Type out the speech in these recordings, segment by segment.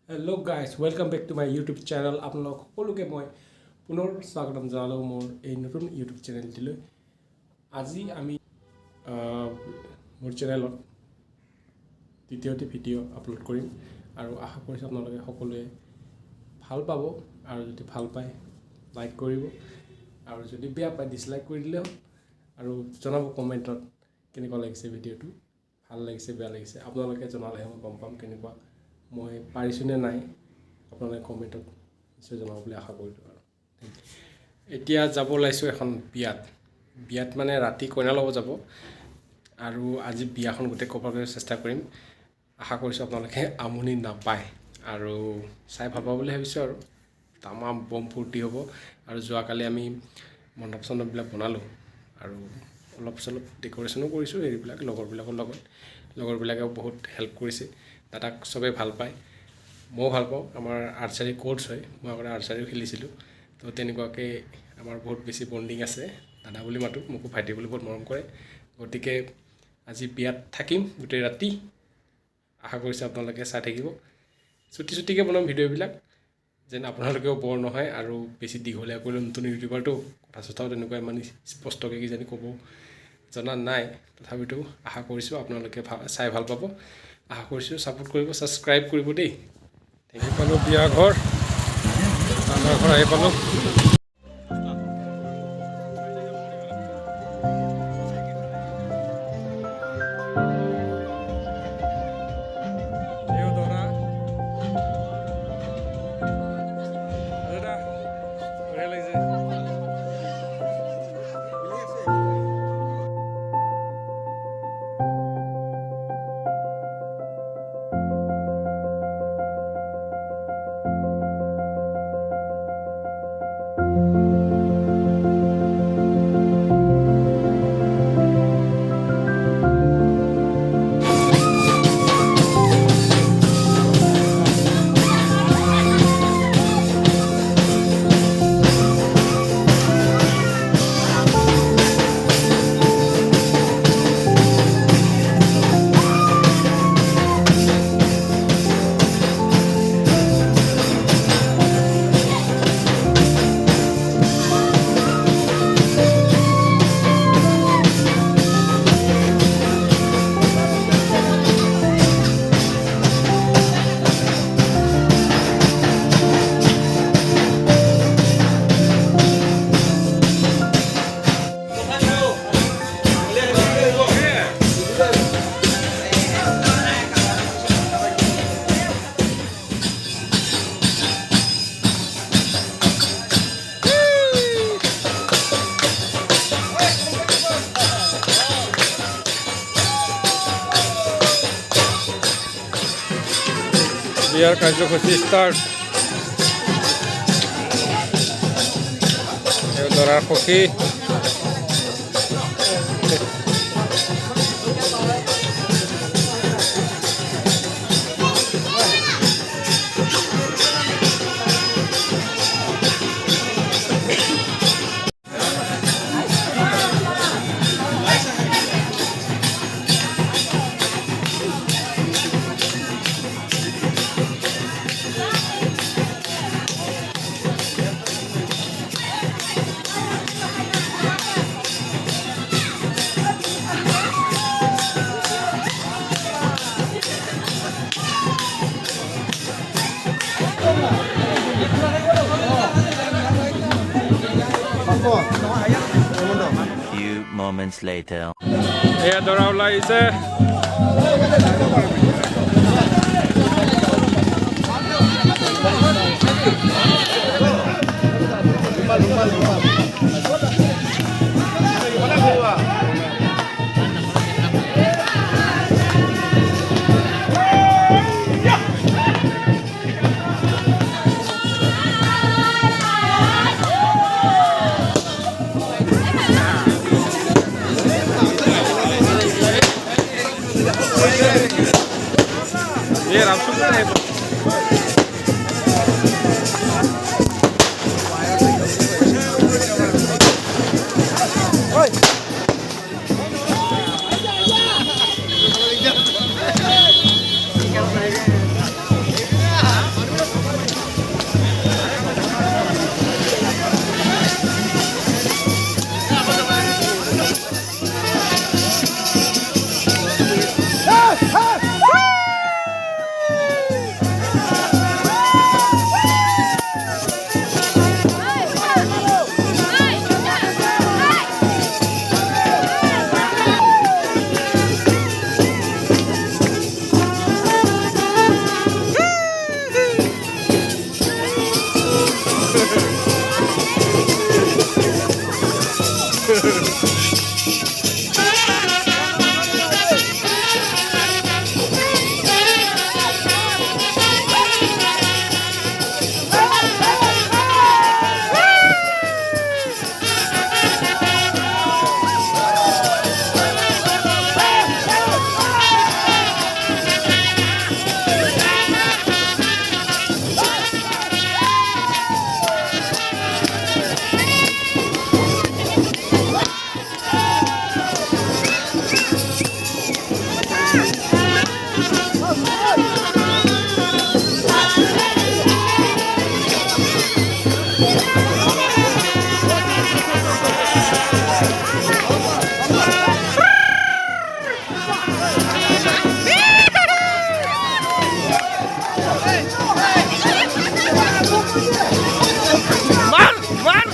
Hello guys, welcome back to my YouTube channel. আপোনালোক সকলোকে মই পুনৰ স্বাগতম জনালো মোৰ এই নতুন YouTube চেনেলটিলৈ। আজি আমি মোৰ চেনেলত দ্বিতীয়টি ভিডিও আপলোড কৰিম আৰু আশা কৰিছো আপোনালোকে সকলোৱে ভাল পাব আৰু যদি ভাল পায় লাইক কৰিব আৰু যদি বেয়া পায় ডিসলাইক কৰি দিলে আৰু জনাব কমেন্টত কেনেকুৱা লাগিছে ভিডিওটো ভাল লাগিছে বেয়া লাগিছে আপোনালোকে জনালে মই গম পাম কেনেকুৱা মই পাৰিছনে নাই আপোনালোকে কমেন্টত নিশ্চয় জনাব বুলি আশা কৰিলো আৰু এতিয়া যাব লাইছো এখন বিয়াত মানে ৰাতি কইনা লব যাব আৰু আজি বিয়াখন গোটে কভাৰ কৰাৰ চেষ্টা কৰিম আশা কৰিছো আপোনালোকে আমনি নাপায় আৰু চাই ভাল পাব বুলি ভাবিছো আৰু তামাম বম ফুৰ্তি হ'ব আৰু যোৱা কালি আমি মণ্ডপ চণ্ডপবিলাক বনালো আৰু অলপ চলপ ডেকোৰেশনো কৰিছো এইবিলাক লগৰবিলাকে বহুত হেল্প কৰিছে দাদাক সবে ভাল পায় মই ভাল পাওঁ আমাৰ আৰ্চাৰী কোৰ্স হয় মই আগতে আৰ্চাৰীও খেলিছিলো তো তেনেকুৱাকে আমাৰ বহুত বেছি বন্ডিং আছে দাদা বুলি মাতো মোক ভাইটি বুলি বহুত মৰম কৰে গতিকে আজি বিয়াত থাকিম গোটে ৰাতি আশা কৰিছো আপোনালোকে চাই থাকিব ছুটিকে বনাম ভিডিওবিলাক যেন আপোনালোকেও বৰ নহয় আৰু বেছি দীঘলীয়া কৰি নতুন ইউটিউবাৰটো কথা তেনেকুৱা মানে স্পষ্টকৈ কি জানি ক'ব জনা নাই তথাপিতো আশা কৰিছো আপোনালোকে চাই ভাল পাব আশা কৰিছো সাপোৰ্ট কৰিব সাবস্ক্ৰাইব কৰিব দেই থেংক ইউ পালো বিয়া ঘৰ আমাৰ ঘৰ আহি পালো বিয়াৰ কাৰ্যসূচী ষ্টাৰ্ট দৰাৰ সখী Few moments later. এয়া দৰা ওলাইছে ये रामसुख है মাৰ মাৰ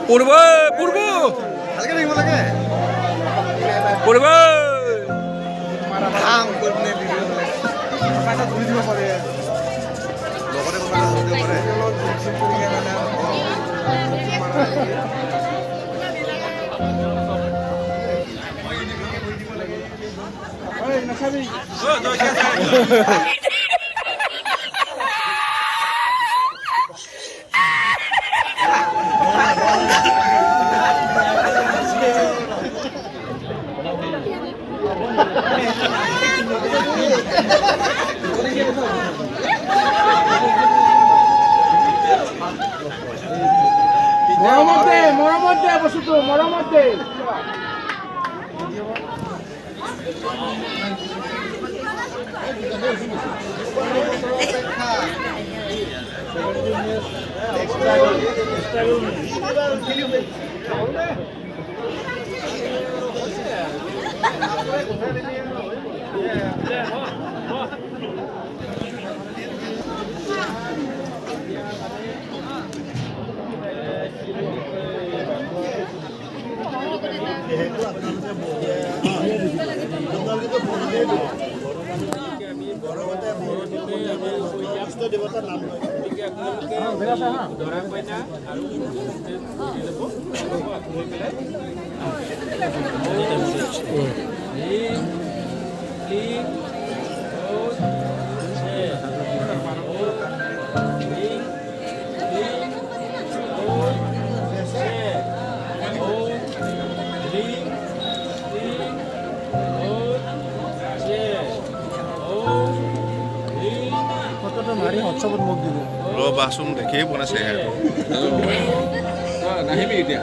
পূৰ্ব পূৰ্ব পূৰ্ব মৰমতে বস্তুটো মৰমতে দেৱতাৰ নাম দৰা কইনা আৰু বাচোন দেখিয়ে পোৱা নাছে নাহিবি এতিয়া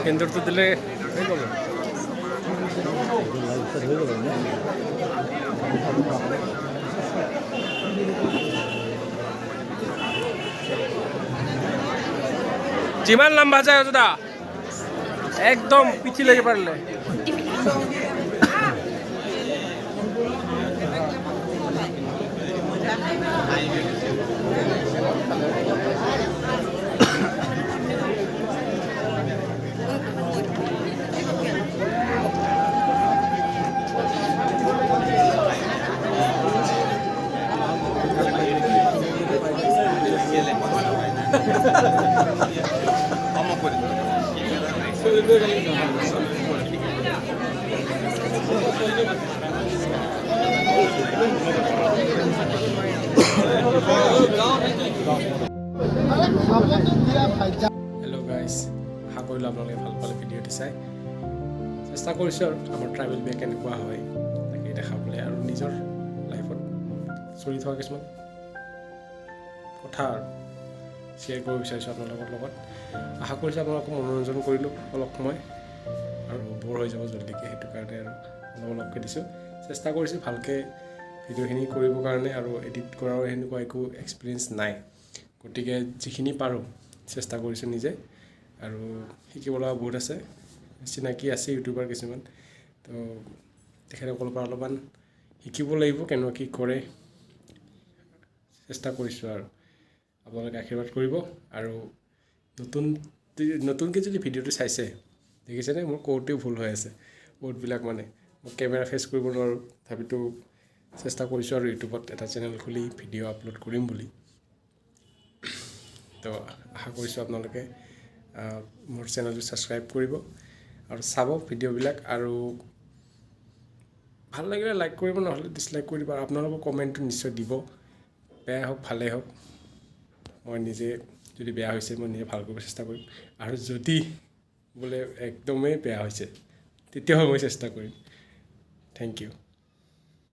কেন্দ্ৰটো দিলে হৈ গ'ল যিমান লম্বা যায় অযোধ্যা একদম পিঠিলৈকে পাৰিলে হেল্ল' গাইজ আশা কৰিলোঁ আপোনালোকে ভাল পালে ভিডিঅ'টি চাই চেষ্টা কৰিছোঁ আৰু আমাৰ ট্ৰাইবেল বিয়া কেনেকুৱা হয় তাকে দেখাবলৈ আৰু নিজৰ লাইফত চলি থকা কিছুমান কথা আৰু শ্বেয়াৰ কৰিব বিচাৰিছোঁ আপোনালোকৰ লগত আশা কৰিছোঁ আপোনালোকক মনোৰঞ্জন কৰিলোঁ অলপ সময় আৰু বৰ হৈ যাব জলদিকৈ সেইটো কাৰণে আৰু অলপকৈ দিছোঁ চেষ্টা কৰিছোঁ ভালকৈ ভিডিঅ'খিনি কৰিবৰ কাৰণে আৰু এডিট কৰাৰো সেনেকুৱা একো এক্সপিৰিয়েঞ্চ নাই গতিকে যিখিনি পাৰোঁ চেষ্টা কৰিছোঁ নিজে আৰু শিকিব লগা বহুত আছে চিনাকি আছে ইউটিউবাৰ কিছুমান তো তেখেতসকলৰ পৰা অলপমান শিকিব লাগিব কেনেকুৱা কি কৰে চেষ্টা কৰিছোঁ আৰু আপোনালোকে আশীৰ্বাদ কৰিব আৰু নতুনকৈ যদি ভিডিঅ'টো চাইছে দেখিছেনে মোৰ কওঁতেও ভুল হৈ আছে বহুতবিলাক মানে মই কেমেৰা ফেচ কৰিব নোৱাৰোঁ তথাপিতো চেষ্টা কৰিছোঁ আৰু ইউটিউবত এটা চেনেল খুলি ভিডিঅ' আপলোড কৰিম বুলি তো আশা কৰিছোঁ আপোনালোকে মোৰ চেনেলটো ছাবস্ক্ৰাইব কৰিব আৰু চাব ভিডিঅ'বিলাক আৰু ভাল লাগিলে লাইক কৰিব নহ'লে ডিছলাইক কৰি দিব আৰু আপোনালোকৰ কমেণ্টটো নিশ্চয় দিব বেয়া হওক ভালেই হওক মই নিজে যদি বেয়া হৈছে মই নিজে ভাল কৰিব চেষ্টা কৰিম আৰু যদি বোলে একদমেই বেয়া হৈছে তেতিয়াও মই চেষ্টা কৰিম থেংক ইউ